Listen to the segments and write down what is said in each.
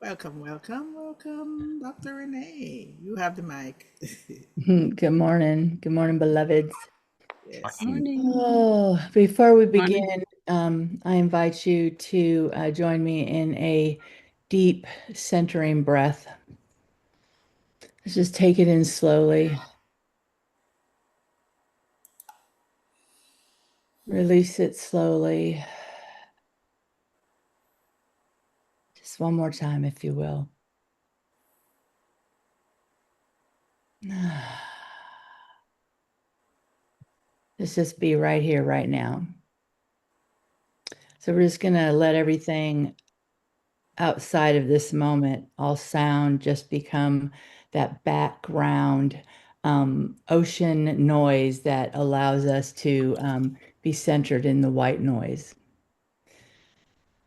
Welcome, welcome, welcome, Dr. Renee. You have the mic. Good morning. Good morning, beloveds. Yes. Morning. Oh, before we Morning. begin, I invite you to join me in a deep centering breath. Let's just take it in slowly. Release it slowly. Just one more time, if you will. Let's just be right here, right now. So we're just going to let everything outside of this moment, all sound just become that background ocean noise that allows us to be centered in the white noise.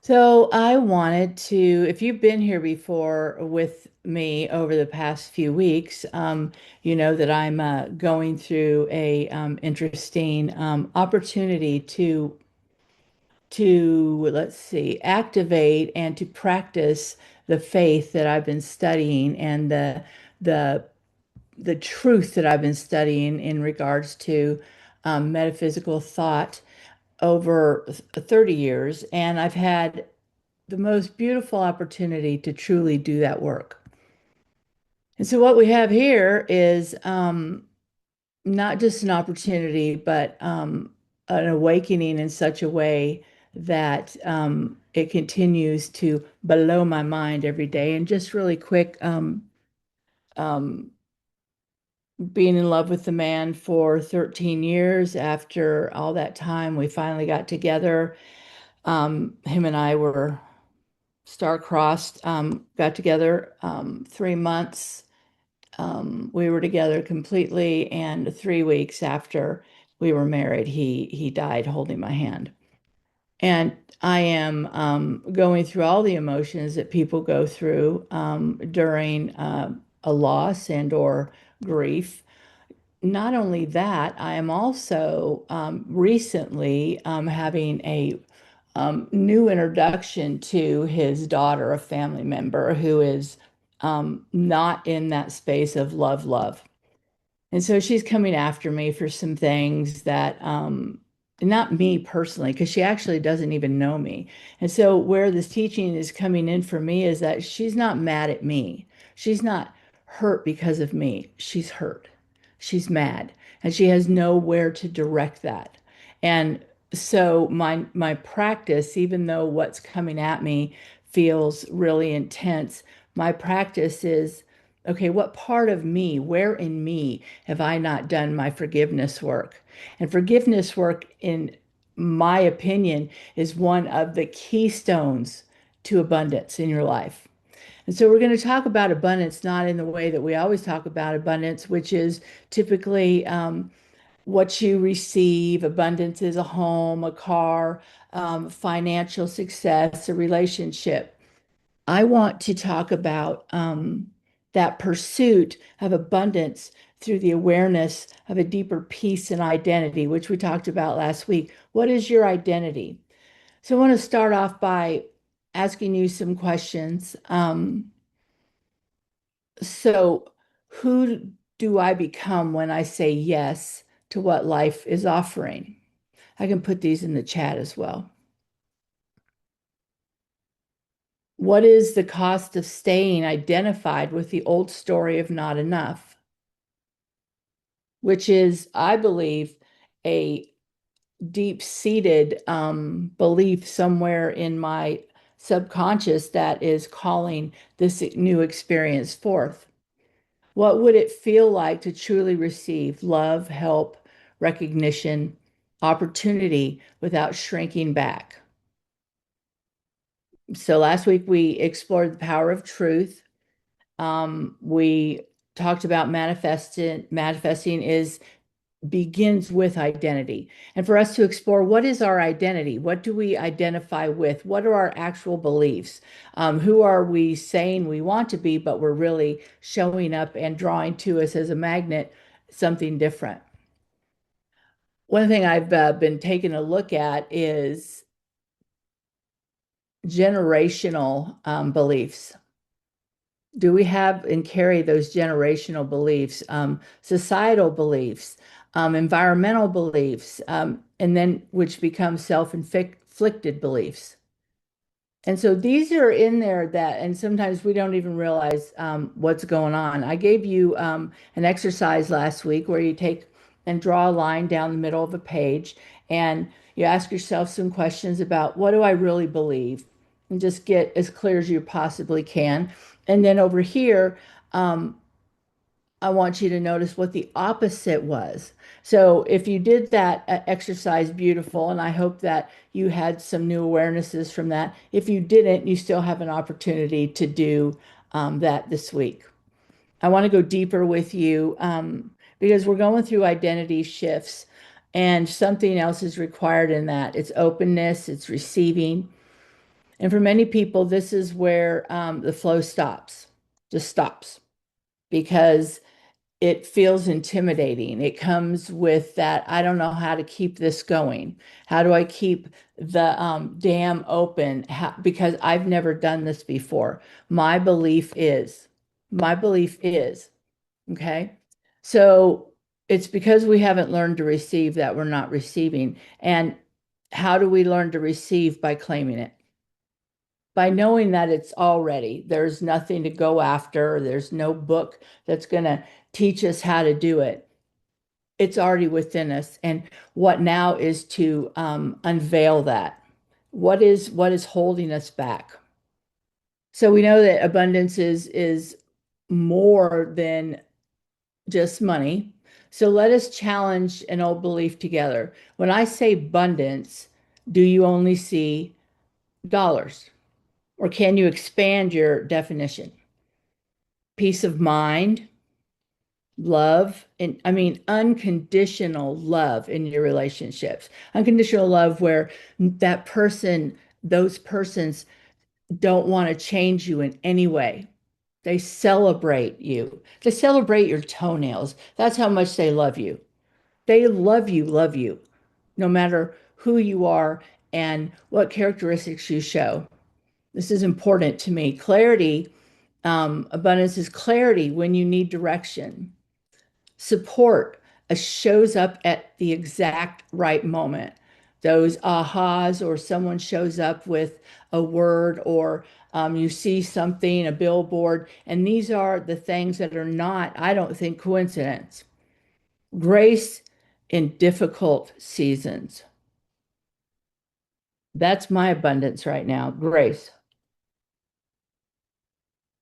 So I wanted to, if you've been here before with me over the past few weeks, you know that I'm going through a interesting opportunity to let's see, activate and to practice the faith that I've been studying and the the truth that I've been studying in regards to metaphysical thought over 30 years. And I've had the most beautiful opportunity to truly do that work. And so what we have here is not just an opportunity, but an awakening in such a way that it continues to blow my mind every day. And just really quick, um, being in love with the man for 13 years. After all that time, we finally got together. Him and I were star-crossed, got together 3 months. We were together completely, and 3 weeks after we were married, he died holding my hand. And I am going through all the emotions that people go through during a loss and or grief. Not only that, I am also recently having a new introduction to his daughter, a family member who is not in that space of love, love. And so she's coming after me for some things that, not me personally, because she actually doesn't even know me. And so where this teaching is coming in for me is that she's not mad at me. She's not hurt because of me. She's hurt. She's mad. And she has nowhere to direct that. And so my practice, even though what's coming at me feels really intense, my practice is, okay, what part of me, where in me have I not done my forgiveness work? And forgiveness work, in my opinion, is one of the keystones to abundance in your life. And so we're going to talk about abundance, not in the way that we always talk about abundance, which is typically what you receive. Abundance is a home, a car, financial success, a relationship. I want to talk about that pursuit of abundance through the awareness of a deeper peace and identity, which we talked about last week. What is your identity? So I want to start off by asking you some questions. So, who do I become when I say yes to what life is offering? I can put these in the chat as well. What is the cost of staying identified with the old story of not enough? Which is, I believe, a deep-seated belief somewhere in my subconscious that is calling this new experience forth. What would it feel like to truly receive love, help, recognition, opportunity without shrinking back? So last week we explored the power of truth. We talked about manifesting. Manifesting is begins with identity. And for us to explore, what is our identity? What do we identify with? What are our actual beliefs? Who are we saying we want to be, but we're really showing up and drawing to us as a magnet something different? One thing I've been taking a look at is generational beliefs. Do we have and carry those generational beliefs, societal beliefs, environmental beliefs, and then which become self-inflicted beliefs? And so these are in there that, and sometimes we don't even realize what's going on. I gave you an exercise last week where you take and draw a line down the middle of a page and you ask yourself some questions about what do I really believe? And just get as clear as you possibly can. And then over here, um, I want you to notice what the opposite was. So if you did that exercise, beautiful, and I hope that you had some new awarenesses from that. If you didn't, you still have an opportunity to do that this week. I want to go deeper with you because we're going through identity shifts and something else is required in that. It's openness, it's receiving. And for many people, this is where the flow stops, just stops because it feels intimidating. It comes with that, I don't know how to keep this going. How do I keep the dam open? Because I've never done this before. My belief is, my belief is, okay? So it's because we haven't learned to receive that we're not receiving. And how do we learn to receive? By claiming it, by knowing that it's already, there's nothing to go after, there's no book that's going to teach us how to do it. It's already within us. And what now is to unveil that. What is holding us back? So we know that abundance is more than just money. So let us challenge an old belief together. When I say abundance, do you only see dollars? Or can you expand your definition? Peace of mind, love, and I mean, unconditional love in your relationships. Unconditional love where that person, those persons don't want to change you in any way. They celebrate you. They celebrate your toenails. That's how much they love you. They love you, no matter who you are and what characteristics you show. This is important to me. Clarity, abundance is clarity when you need direction. Support shows up at the exact right moment. Those ahas, or someone shows up with a word, or you see something, a billboard, and these are the things that are not, I don't think, coincidence. Grace in difficult seasons. That's my abundance right now. Grace,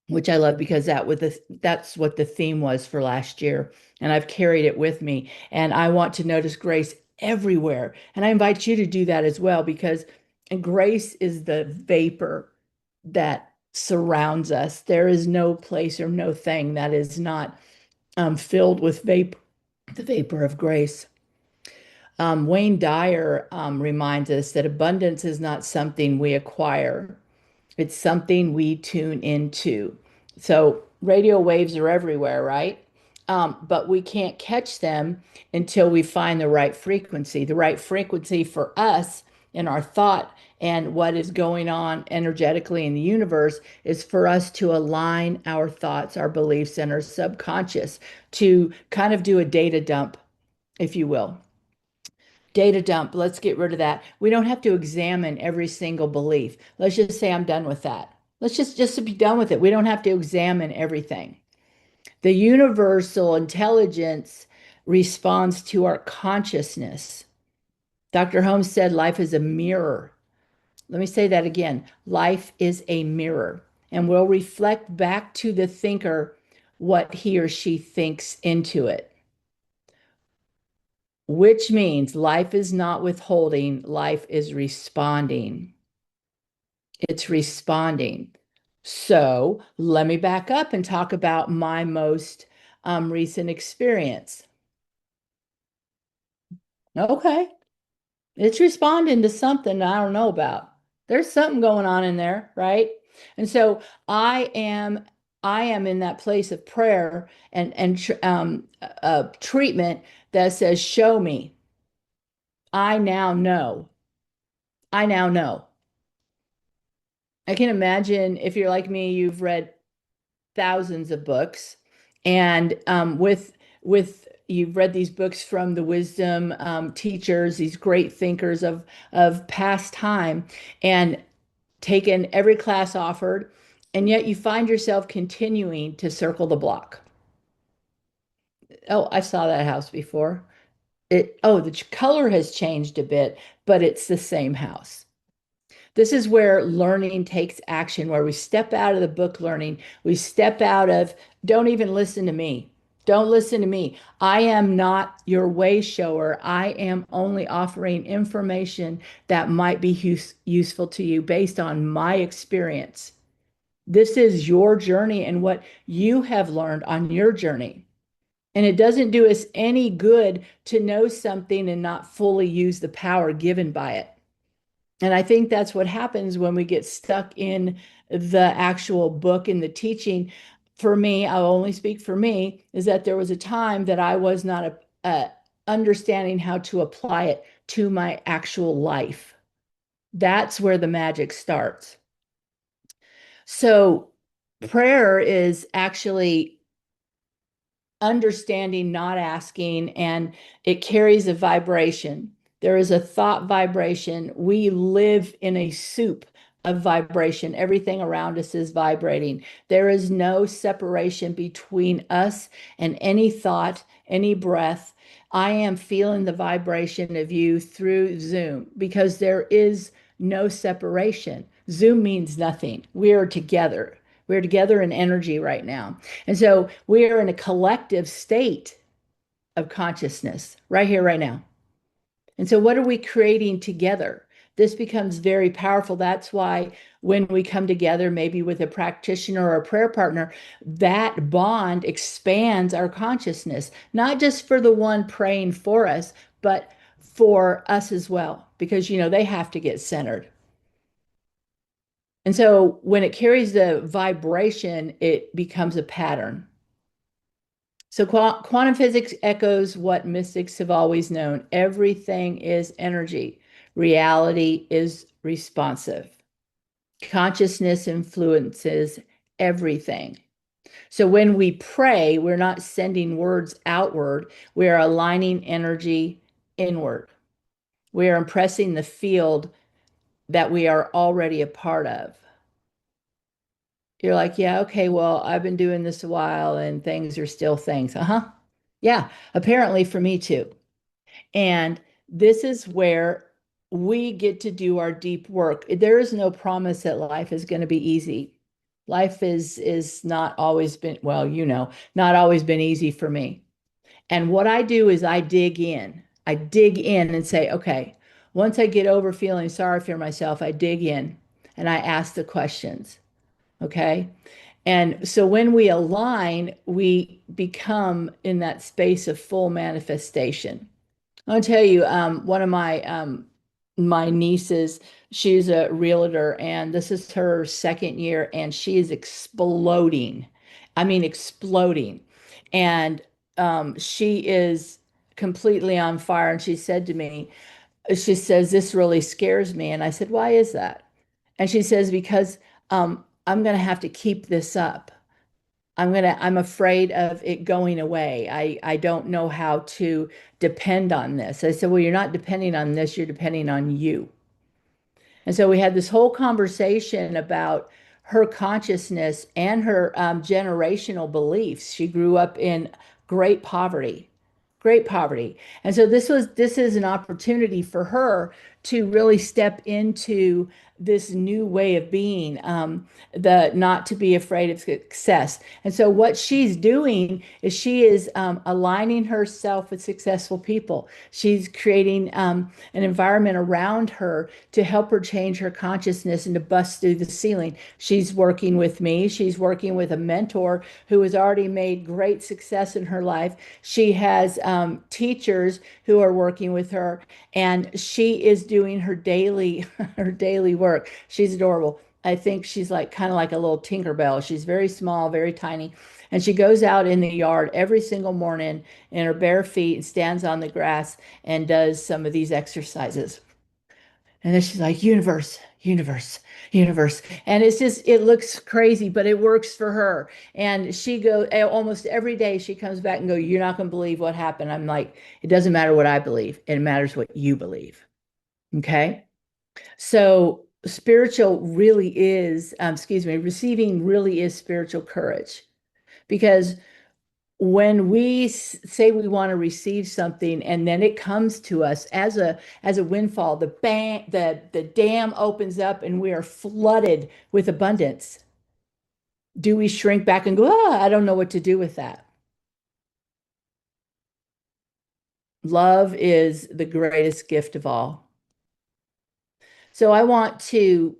which I love because that's what the theme was for last year. And I've carried it with me. And I want to notice grace everywhere. And I invite you to do that as well because grace is the vapor that surrounds us. There is no place or no thing that is not filled with vapor, the vapor of grace. Wayne Dyer reminds us that abundance is not something we acquire. It's something we tune into. So radio waves are everywhere, right? But we can't catch them until we find the right frequency. The right frequency for us in our thought and what is going on energetically in the universe is for us to align our thoughts, our beliefs, and our subconscious to kind of do a data dump, if you will. Data dump. Let's get rid of that. We don't have to examine every single belief. Let's just say I'm done with that. Let's just to be done with it. We don't have to examine everything. The universal intelligence responds to our consciousness. Dr. Holmes said life is a mirror. Let me say that again. Life is a mirror and will reflect back to the thinker what he or she thinks into it, which means life is not withholding, life is responding. It's responding. So let me back up and talk about my most recent experience. Okay, it's responding to something I don't know about. There's something going on in there, right? And so I am I am in that place of prayer and treatment that says, "Show me. I now know. I now know." I can imagine if you're like me, you've read thousands of books, and with you've read these books from the wisdom teachers, these great thinkers of past time, and taken every class offered, and yet you find yourself continuing to circle the block. Oh, I saw that house before. The color has changed a bit, but it's the same house. This is where learning takes action, where we step out of the book learning. We step out of, don't even listen to me. Don't listen to me. I am not your way shower. I am only offering information that might be useful to you based on my experience. This is your journey and what you have learned on your journey. And it doesn't do us any good to know something and not fully use the power given by it. And I think that's what happens when we get stuck in the actual book and the teaching. For me, I'll only speak for me, is that there was a time that I was not understanding how to apply it to my actual life. That's where the magic starts. So prayer is actually understanding, not asking, and it carries a vibration. There is a thought vibration. We live in a soup of vibration. Everything around us is vibrating. There is no separation between us and any thought, any breath. I am feeling the vibration of you through Zoom because there is no separation. Zoom means nothing. We are together. We're together in energy right now. And so we are in a collective state of consciousness right here, right now. And so, what are we creating together? This becomes very powerful. That's why when we come together, maybe with a practitioner or a prayer partner, that bond expands our consciousness, not just for the one praying for us, but for us as well, because, they have to get centered. And so when it carries the vibration, it becomes a pattern. So quantum physics echoes what mystics have always known. Everything is energy. Reality is responsive. Consciousness influences everything. So when we pray, we're not sending words outward. We are aligning energy inward. We are impressing the field that we are already a part of. You're like, yeah, okay, well, I've been doing this a while and things are still things. Uh-huh. Yeah, apparently for me too. And this is where we get to do our deep work. There is no promise that life is going to be easy. Life is not always been, well, not always been easy for me. And what I do is I dig in. I dig in and say, okay, once I get over feeling sorry for myself, I dig in and I ask the questions. Okay. And so when we align, we become in that space of full manifestation. I'll tell you, one of my nieces, she's a realtor, and this is her second year, and she is exploding. I mean, exploding. And she is completely on fire. And she said to me, she says, "This really scares me." And I said, "Why is that?" And she says, "Because I'm going to have to keep this up. I'm afraid of it going away. I don't know how to depend on this." I said, "Well, you're not depending on this, you're depending on you." And so we had this whole conversation about her consciousness and her generational beliefs. She grew up in great poverty, great poverty. And so this is an opportunity for her to really step into this new way of being, the not to be afraid of success. And so what she's doing is she is aligning herself with successful people. She's creating an environment around her to help her change her consciousness and to bust through the ceiling. She's working with me. She's working with a mentor who has already made great success in her life. She has teachers who are working with her, and she is doing her daily her daily work. She's adorable. I think she's like kind of like a little Tinkerbell. She's very small, very tiny. And she goes out in the yard every single morning in her bare feet and stands on the grass and does some of these exercises. And then she's like, universe, universe, universe. And it's just, it looks crazy, but it works for her. And she goes almost every day she comes back and go, you're not going to believe what happened. I'm like, it doesn't matter what I believe. It matters what you believe. Okay. So spiritual really is, receiving really is spiritual courage because when we say we want to receive something and then it comes to us as a windfall, the dam opens up and we are flooded with abundance. Do we shrink back and go, I don't know what to do with that? Love is the greatest gift of all. So I want to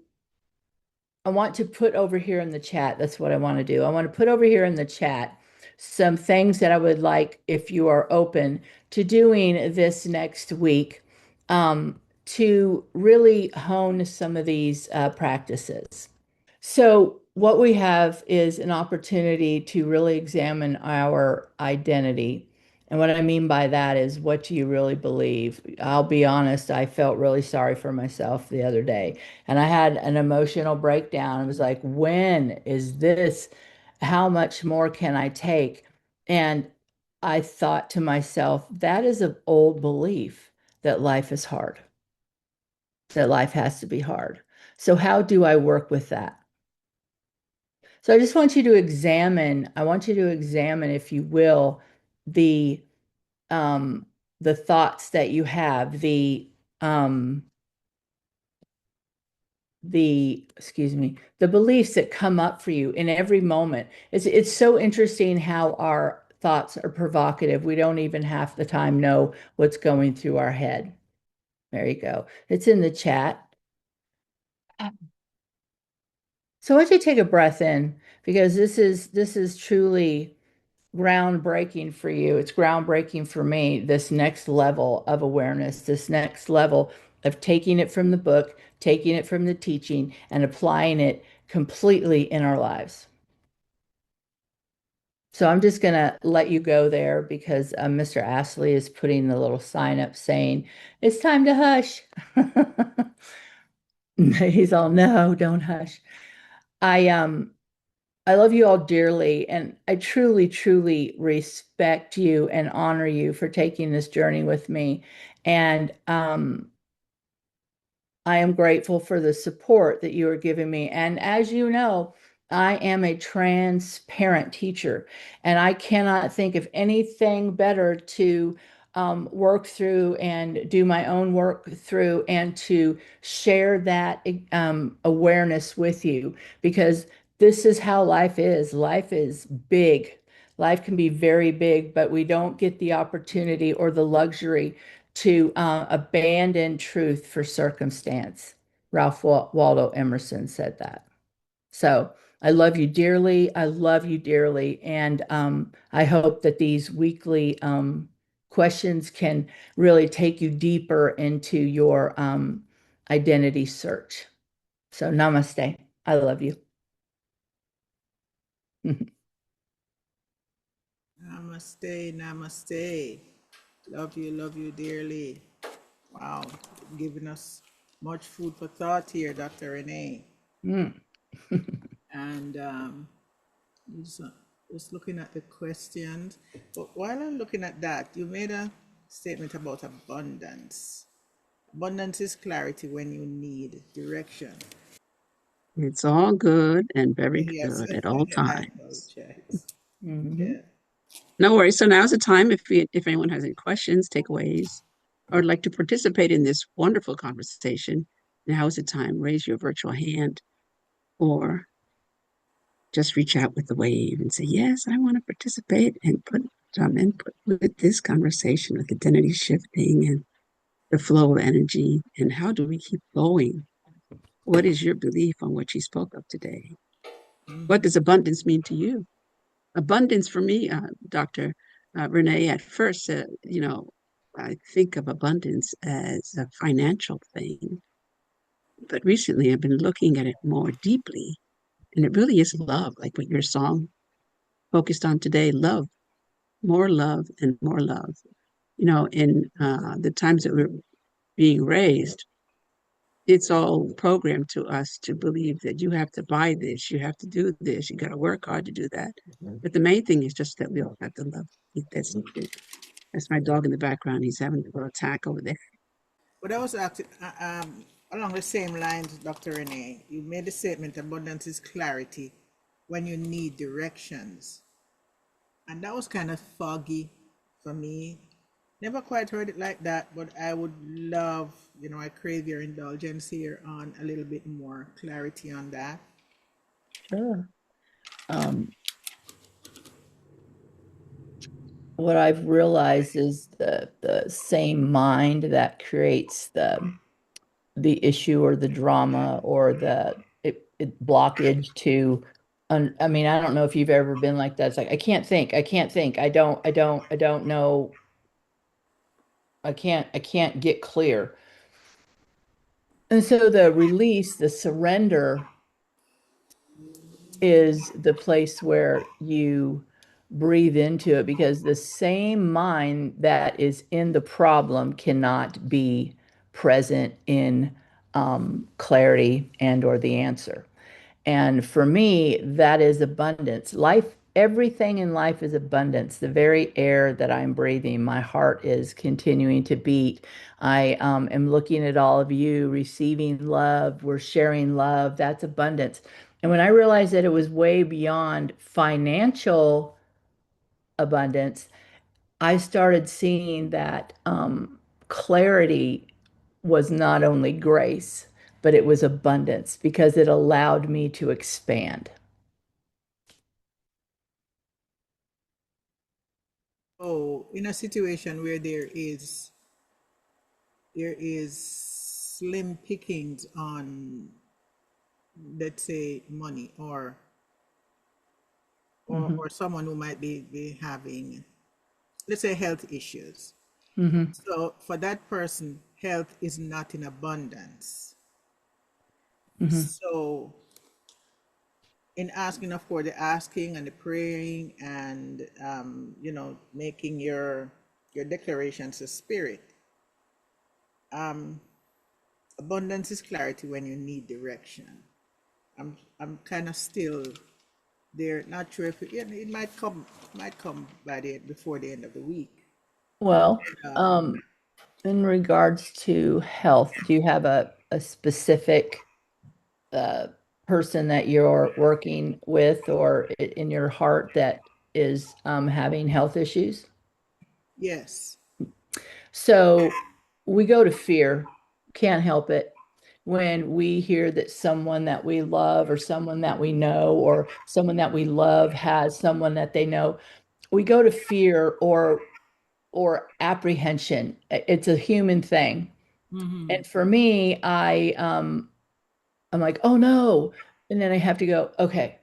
put over here in the chat. That's what I want to do. I want to put over here in the chat some things that I would like, if you are open to doing this next week, to really hone some of these practices. So, what we have is an opportunity to really examine our identity. And what I mean by that is, what do you really believe? I'll be honest, I felt really sorry for myself the other day. And I had an emotional breakdown. I was like, when is this? How much more can I take? And I thought to myself, that is an old belief that life is hard, that life has to be hard. So, how do I work with that? So I just want you to examine, I want you to examine, if you will, the um the thoughts that you have, um the beliefs that come up for you in every moment. It's so interesting how our thoughts are provocative. We don't even half the time know what's going through our head. There you go. It's in the chat. So I want you to take a breath in because this is truly groundbreaking for you. It's groundbreaking for me, this next level of awareness, this next level of taking it from the book, taking it from the teaching, and applying it completely in our lives. So I'm just going to let you go there because Mr. Astley is putting the little sign up saying, it's time to hush. He's all, no, don't hush. I I love you all dearly, and I truly, truly respect you and honor you for taking this journey with me. And I am grateful for the support that you are giving me. And as you know, I am a transparent teacher, and I cannot think of anything better to work through and do my own work through and to share that awareness with you because this is how life is. Life is big. Life can be very big, but we don't get the opportunity or the luxury to abandon truth for circumstance. Ralph Waldo Emerson said that. So I love you dearly. I love you dearly. And I hope that these weekly questions can really take you deeper into your identity search. So namaste. I love you. Namaste, namaste. Love you dearly. Wow, giving us much food for thought here, Dr. Renee. Mm. And just, just looking at the questions. But while I'm looking at that, you made a statement about abundance. Abundance is clarity when you need direction. It's all good and very Yes, good at all I times. apologize. Mhm. Yeah. No worries. So now's the time if anyone has any questions, takeaways, or would like to participate in this wonderful conversation. Now is the time. Raise your virtual hand or just reach out with the wave and say, yes, I want to participate and put some input with this conversation with identity shifting and the flow of energy. And how do we keep flowing? What is your belief on what you spoke of today? What does abundance mean to you? Abundance for me, Dr. Renee, at first, I think of abundance as a financial thing. But recently I've been looking at it more deeply. And it really is love, like what your song focused on today, love, and more love. In the times that we're being raised, it's all programmed to us to believe that you have to buy this, you have to do this, you got to work hard to do that. But the main thing is just that we all have to love. That's it. That's my dog in the background. He's having a little attack over there. But I was asking, along the same lines, Dr. Renee, you made the statement abundance is clarity when you need directions. And that was kind of foggy for me. Never quite heard it like that, but I would love, I crave your indulgence here on a little bit more clarity on that. Sure. What I've realized is the same mind that creates the issue or the drama or it blockage to I mean, I don't know if you've ever been like that. It's like, I can't think, I don't know, I can't get clear. And so the release, the surrender is the place where you breathe into it, because the same mind that is in the problem cannot be present in clarity and or the answer. And for me, that is abundance. Life, everything in life is abundance. The very air that I'm breathing, my heart is continuing to beat. I am looking at all of you, receiving love. We're sharing love. That's abundance. And when I realized that it was way beyond financial abundance, I started seeing that clarity was not only grace, but it was abundance because it allowed me to expand. Oh, in a situation where there is slim pickings on, let's say, money, or Hmm. or someone who might be having, let's say, health issues. Hmm. So for that person, health is not in abundance. Hmm. So in asking, of course, the asking and the praying and making your declarations of spirit. Abundance is clarity when you need direction. I'm kind of still there, not sure if it might come by the before the end of the week. Well, Um, in regards to health, do you have a specific uh, person that you're working with or in your heart that is having health issues? yes. So we go to fear, can't help it. When we hear that someone that we love or someone that we know or someone that we love has someone that they know, we go to fear or apprehension. It's a human thing. Mm-hmm. And for me, I'm like, oh no. And then I have to go, okay,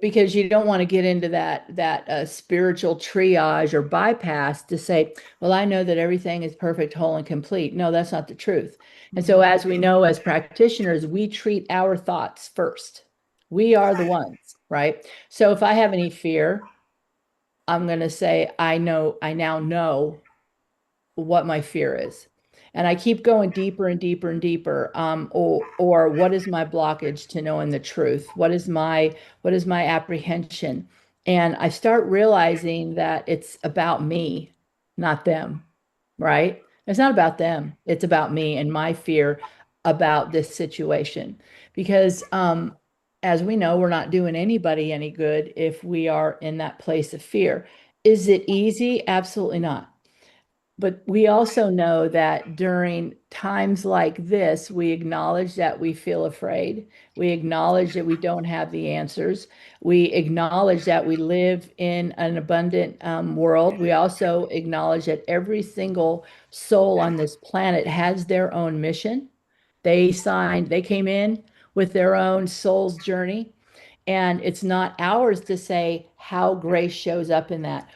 because you don't want to get into that spiritual triage or bypass to say, well, I know that everything is perfect, whole, and complete. No, that's not the truth. And so, Mm-hmm. as we know, as practitioners, we treat our thoughts first. We are the ones, right? So, if I have any fear, I'm going to say, I now know what my fear is. And I keep going deeper and deeper and deeper. Or what is my blockage to knowing the truth? What is my apprehension? And I start realizing that it's about me, not them, right? It's not about them. It's about me and my fear about this situation. Because as we know, we're not doing anybody any good if we are in that place of fear. Is it easy? Absolutely not. But we also know that during times like this, we acknowledge that we feel afraid. We acknowledge that we don't have the answers. We acknowledge that we live in an abundant world. We also acknowledge that every single soul on this planet has their own mission. They came in with their own soul's journey. And it's not ours to say how grace shows up in that.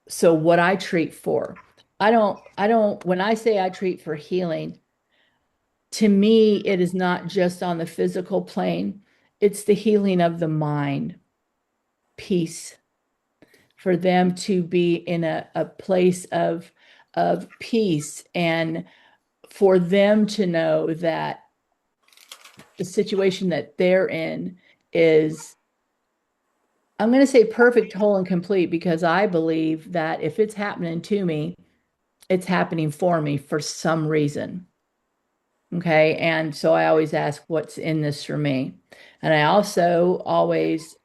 So what I treat for, when I say I treat for healing, to me, it is not just on the physical plane, it's the healing of the mind, peace, for them to be in a place of peace and for them to know that the situation that they're in is, I'm going to say perfect, whole, and complete, because I believe that if it's happening to me, it's happening for me for some reason. Okay. And so I always ask, what's in this for me? And I also always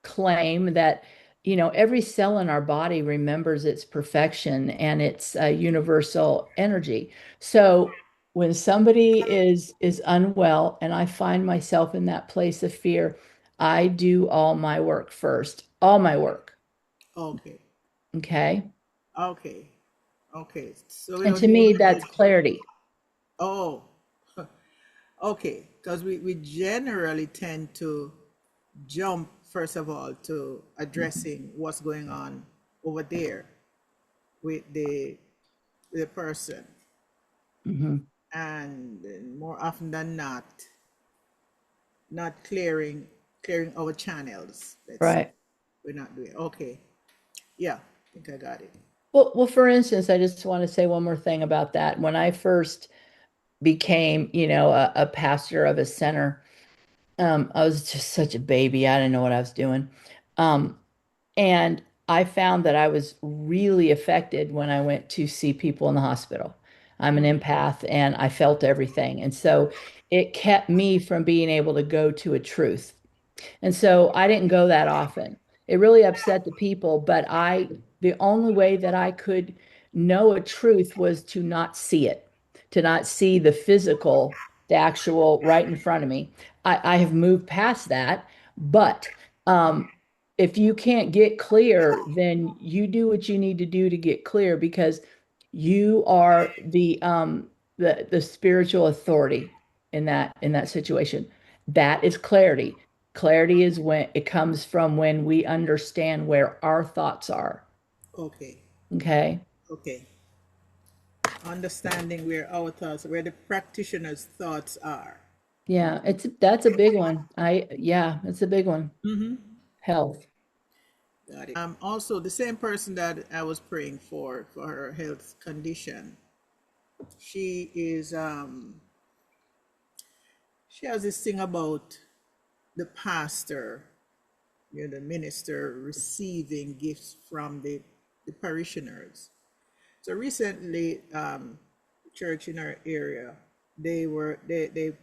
claim that, every cell in our body remembers its perfection and its universal energy. So when somebody is unwell and I find myself in that place of fear, I do all my work first, all my work. Okay. Okay. Okay. Okay. So we And don't to even me, know. that's clarity. Oh, okay. Because we generally tend to jump, first of all, to addressing what's going on over there with the person. Mhm. And more often than not clearing our channels. Let's say Right. we're not doing. Okay. Yeah, I think I got it. Well, for instance, I just want to say one more thing about that. When I first became, a pastor of a center, I was just such a baby. I didn't know what I was doing. Um, and I found that I was really affected when I went to see people in the hospital. I'm an empath and I felt everything. And so it kept me from being able to go to a truth. And so I didn't go that often. It really upset the people, but the only way that I could know a truth was to not see it, to not see the physical, the actual right in front of me. I have moved past that, but um, if you can't get clear, then you do what you need to do to get clear, because you are the spiritual authority in that situation. That is clarity. Clarity is when it comes from when we understand where our thoughts are. Okay. Okay. Okay. Understanding where the practitioner's thoughts are. Yeah, that's a big one. Yeah, it's a big one. Health. Got it. Also, the same person that I was praying for her health condition, she is she has this thing about the pastor, the minister receiving gifts from the parishioners. So recently, church in our area, they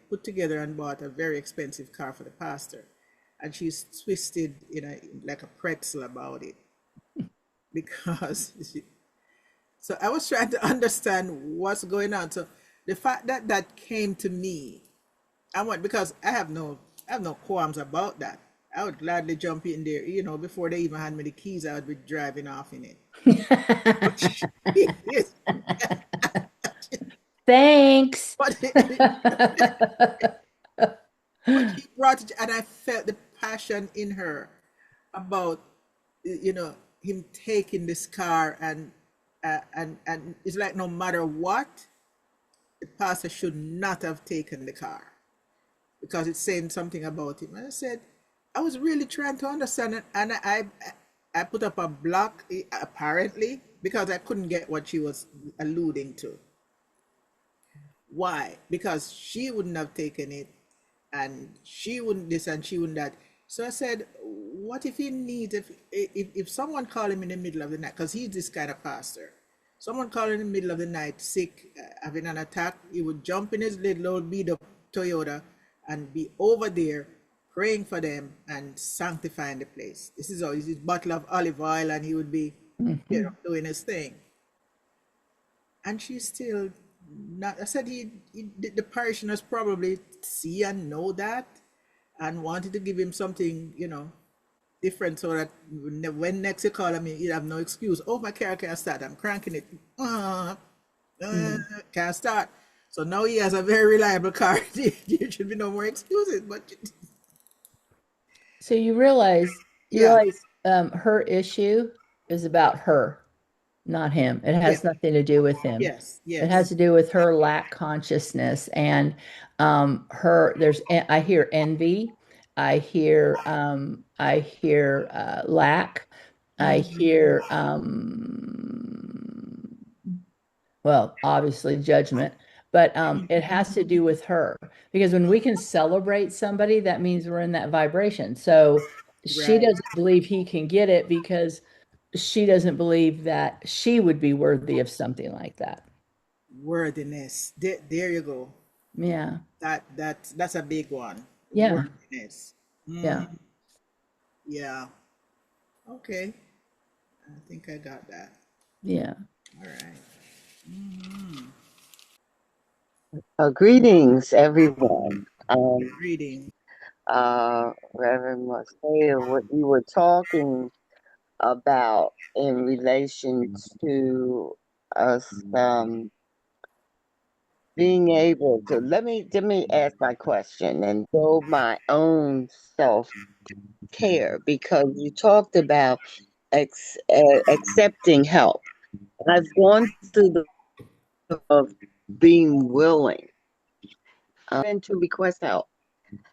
put together and bought a very expensive car for the pastor, and she's twisted like a pretzel about it because so I was trying to understand what's going on. So the fact that that came to me, I went because I have no qualms about that. I would gladly jump in there, before they even hand me the keys, I would be driving off in it. But Thanks. but but he brought it, and I felt the passion in her about him taking this car, and it's like no matter what, the pastor should not have taken the car because it's saying something about him. And I said, I was really trying to understand it, and I put up a block apparently because I couldn't get what she was alluding to. Why? Because she wouldn't have taken it, and she wouldn't this and she wouldn't that. So I said, what if he needs if someone called him in the middle of the night, because he's this kind of pastor. Someone called in the middle of the night, sick, having an attack, he would jump in his little old beat up Toyota and be over there praying for them and sanctifying the place. This is all his bottle of olive oil, and he would be, Mhm. doing his thing. And she's still not. I said the parishioners probably see and know that, and wanted to give him something, different, so that when next you call him, you have no excuse. Oh, my car can't start. I'm cranking it. Mm. Can't start. So now he has a very reliable car. There should be no more excuses. But So you yeah, realize her issue is about her, not him. It yeah, has nothing to do with him. yes, It has yes. to do with her lack consciousness and I hear envy, I hear lack, I Hmm. hear well, obviously judgment, but it has to do with her because when we can celebrate somebody, that means we're in that vibration. So she Right. doesn't believe he can get it because she doesn't believe that she would be worthy of something like that. Worthiness. There you go. Yeah. That's a big one. Yeah. Worthiness. Yeah. Yeah. Okay. I think I got that. Yeah. All right. Greetings, everyone. Reading. Reverend Marcia, what you were talking about in relation to us being able to let me ask my question and build my own self care because you talked about accepting help. I've gone through the of being willing and to request help.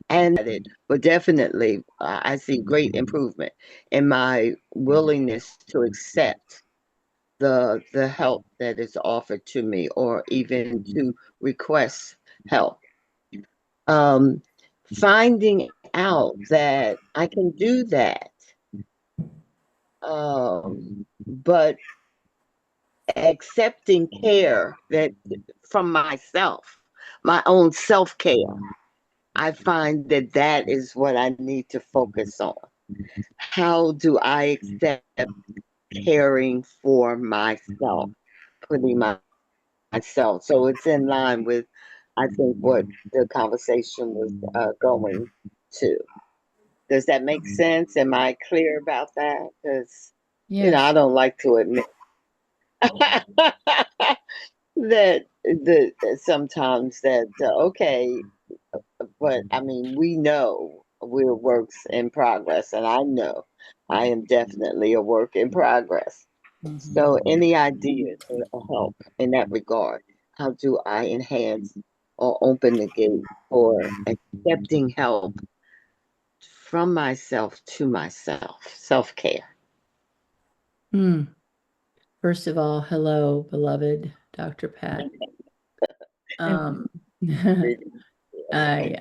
And it, but definitely, I see great improvement in my willingness to accept the help that is offered to me, or even to request help. Um, Finding out that I can do that, but accepting care that from myself, my own self care. I find that that is what I need to focus on. How do I accept caring for myself, putting myself? So it's in line with, I think, what the conversation was going to. Does that make sense? Am I clear about that? Because, I Yes. don't like to admit that sometimes that okay, but I mean, we know we're works in progress, and I know I am definitely a work in progress. So, any ideas or help in that regard? How do I enhance or open the gate for accepting help from myself to myself? Self care. Hmm. First of all, hello, beloved Dr. Pat. Um, I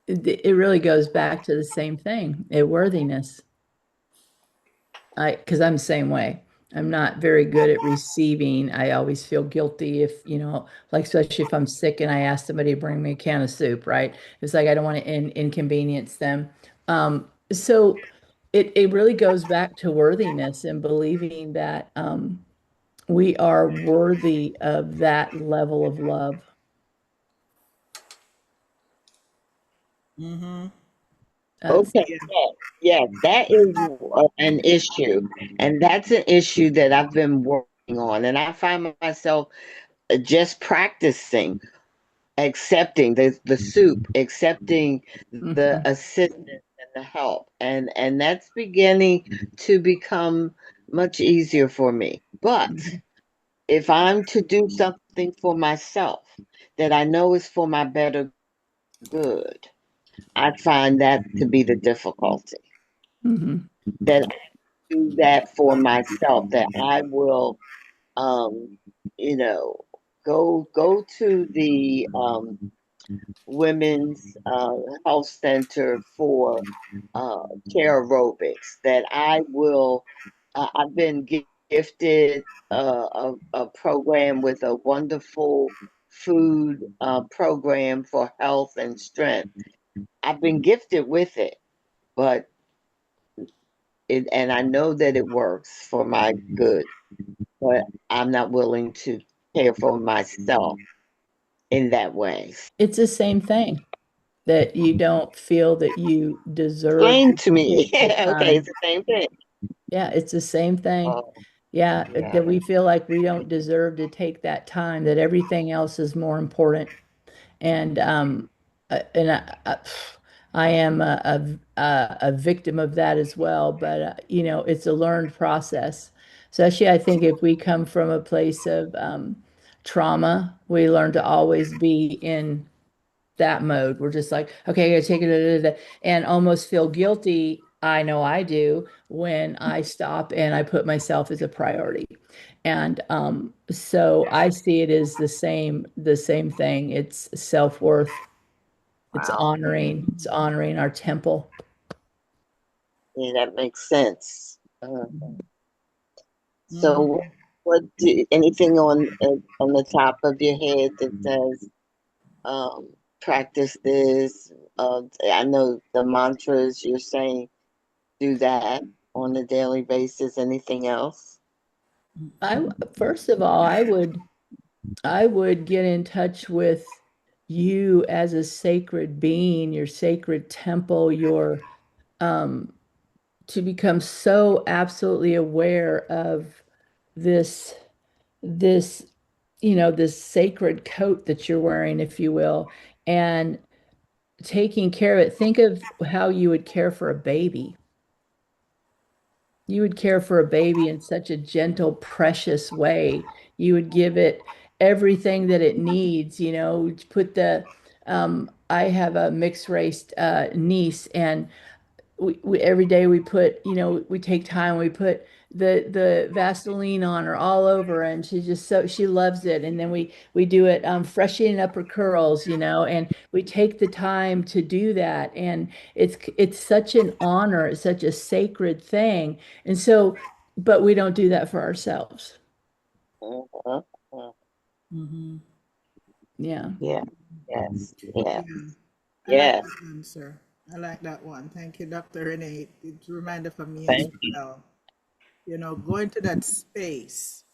it really goes back to the same thing, a worthiness. Because I'm the same way. I'm not very good at receiving. I always feel guilty if, like especially if I'm sick and I ask somebody to bring me a can of soup, right? It's like I don't want to inconvenience them. So it really goes back to worthiness and believing that we are worthy of that level of love. That's Okay, Yeah. yes, yes, that is an issue, and that's an issue that I've been working on, and I find myself just practicing accepting the soup, accepting the mhm, assistance and the help, and that's beginning to become much easier for me. But mhm, if I'm to do something for myself that I know is for my better good, I find that to be the difficulty. mhm, That I do that for myself, that I will, um, you know, go to the women's health center for chair aerobics. That I will. I've been gifted a program with a wonderful food program for health and strength. I've been gifted with it, but and I know that it works for my good, but I'm not willing to care for myself in that way. it's the same thing that you don't feel that you deserve Explain to to take me. the Okay, it's time. the same thing. Yeah, it's the same thing. Oh, Yeah, yeah. that we feel like we don't deserve to take that time, that everything else is more important. And I am a victim of that as well. But it's a learned process. Especially, I think if we come from a place of trauma, we learn to always be in that mode. We're just like, okay, I gotta take it, and almost feel guilty I know I do when I stop and I put myself as a priority. And so I see it as the same thing. It's self-worth. Wow. It's honoring our temple. Yeah, that makes sense. Mm-hmm. So, anything on the top of your head that says, practice this? I know the mantras you're saying, do that on a daily basis. Anything else? I first of all, I would get in touch with you as a sacred being, your sacred temple, your um to become so absolutely aware of this this this sacred coat that you're wearing, if you will, and taking care of it. Think of how you would care for a baby. You would care for a baby in such a gentle, precious way. You would give it everything that it needs, put I have a mixed race niece, and we every day we put, we take time, we put the Vaseline on her all over, and she loves it. And then we do it freshening up her curls, and we take the time to do that. And it's such an honor, it's such a sacred thing. And so, but we don't do that for ourselves. Uh-huh. Mm-hmm. Yeah. Yeah. Yes. Yeah. Yeah, I like Yes. that answer. I like that one. Thank you, Dr. Renee. It's a reminder for me as Thank you. well. Going to that space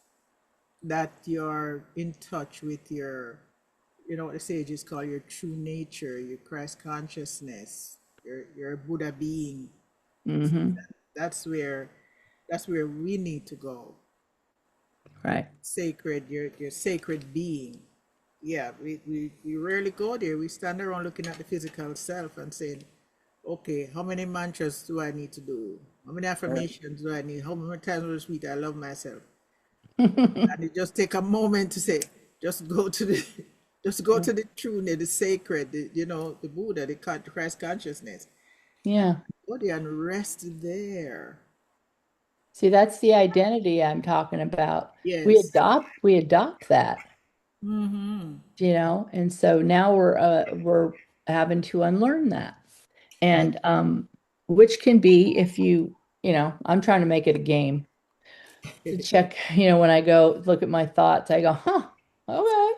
that you're in touch with what the sages call your true nature, your Christ consciousness, your Buddha being. Mm-hmm. That's where that's where we need to go. Right. Sacred, your sacred being. Yeah, we rarely go there. We stand around looking at the physical self and saying, okay, how many mantras do I need to do? How many affirmations do I need? How many times this week I love myself? And it just take a moment to say, just go to the just go to the true, the sacred, the Buddha, Christ consciousness. Yeah. Go there and rest there. See, that's the identity I'm talking about. Yes. We adopt that. Mm-hmm. And so now we're having to unlearn that. And which can be, if I'm trying to make it a game to check, when I go look at my thoughts, I go, huh, okay,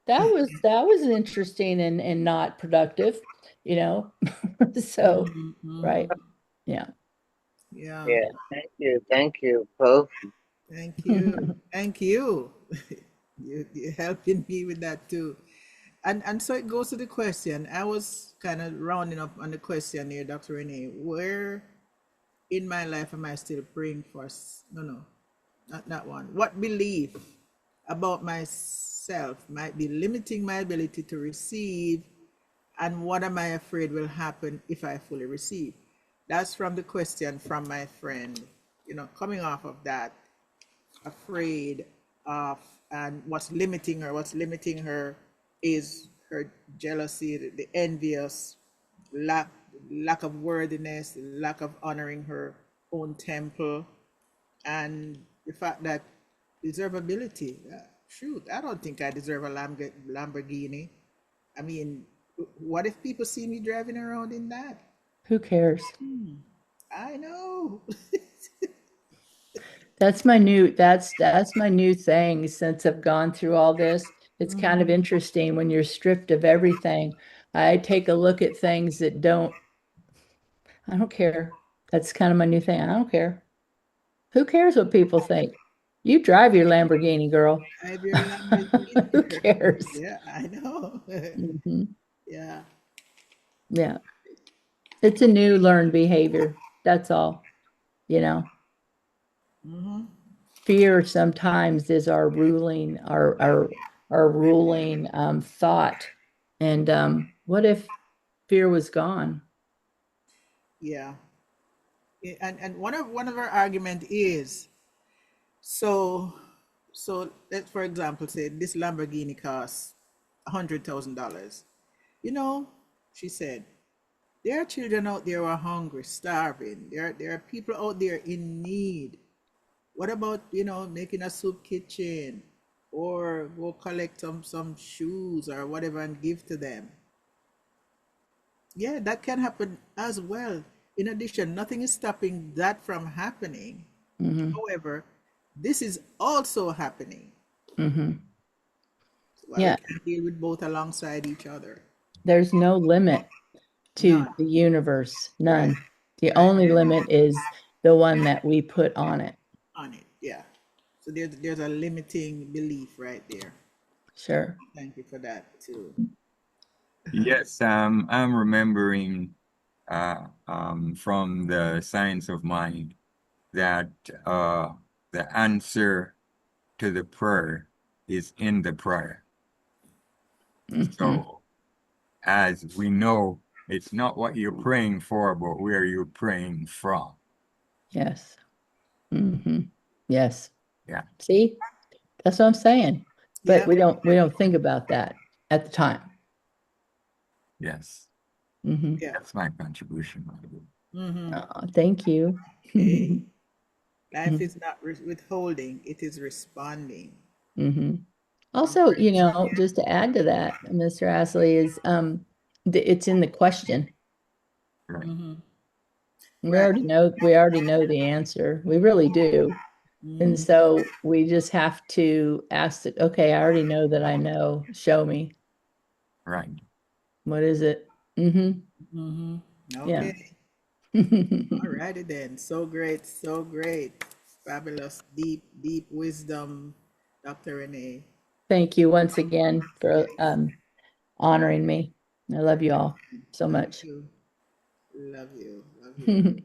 that was interesting and not productive, you know. So, right. Mm-hmm. Yeah. Yeah. Yeah. Thank you. Thank you both. Thank you. Thank you. You're helping me with that too. And so it goes to the question. I was kind of rounding up on the question here, Dr. Renee. Where in my life am I still praying for? No, no, not that one. What belief about myself might be limiting my ability to receive, and what am I afraid will happen if I fully receive? That's from the question from my friend. Coming off of that, afraid of, and what's limiting her is her jealousy, the envious, lack lack of worthiness, lack of honoring her own temple, and the fact that deservability. Shoot, I don't think I deserve a Lamborghini. I mean, what if people see me driving around in that? Who cares? I know. That's my new thing since I've gone through all this. It's kind of interesting when you're stripped of everything. I take a look at things I don't care. That's kind of my new thing. I don't care. Who cares what people think? You drive your Lamborghini, girl. Drive your Lamborghini, Who girl. cares? Yeah, I know. Hmm. Yeah. Yeah. It's a new learned behavior. That's all, you know. Mm-hmm. Fear sometimes is our ruling thought. And what if fear was gone? Yeah. And one of our argument is, so let's, for example, say this Lamborghini costs $100,000. You know, she said, There are children out there who are hungry, starving. There are people out there in need. What about, making a soup kitchen or go collect some shoes or whatever and give to them? Yeah, that can happen as well. In addition, nothing is stopping that from happening. Mm-hmm. However, this is also happening. Mm-hmm. Why we Yeah, can't deal with both alongside each other. there's no limit to None. the universe, Right. none. The Right. only limit is the one that we put on it. On it. Yeah. So there's a limiting belief right there. Sure. Thank you for that too. Yes, I'm remembering from the science of mind that the answer to the prayer is in the prayer. Mm-hmm. So as we know, it's not what you're praying for, but where you're praying from. Yes. Mm-hmm. Yes. Yeah. See, that's what I'm saying. But Yeah. we don't think about that at the time. Yes. Mm-hmm. Yeah. That's my contribution. Mm-hmm. Oh, thank you. Hey, life is not withholding; it is responding. Mm-hmm. Also, just to add to that, Mr. Astley, is it's in the question. Right. Mm-hmm. We Right. already know the answer. We really do. And Mm-hmm. so we just have to ask it, okay, I already know that I know. Show me. Right. What is it? Mm-hmm. Mm-hmm. Yeah. Okay. Alrighty then. So great. So great. Fabulous. Deep, deep wisdom, Dr. Renee. Thank you once again for honoring me. I love you all so Love much. you. Love you. Love you.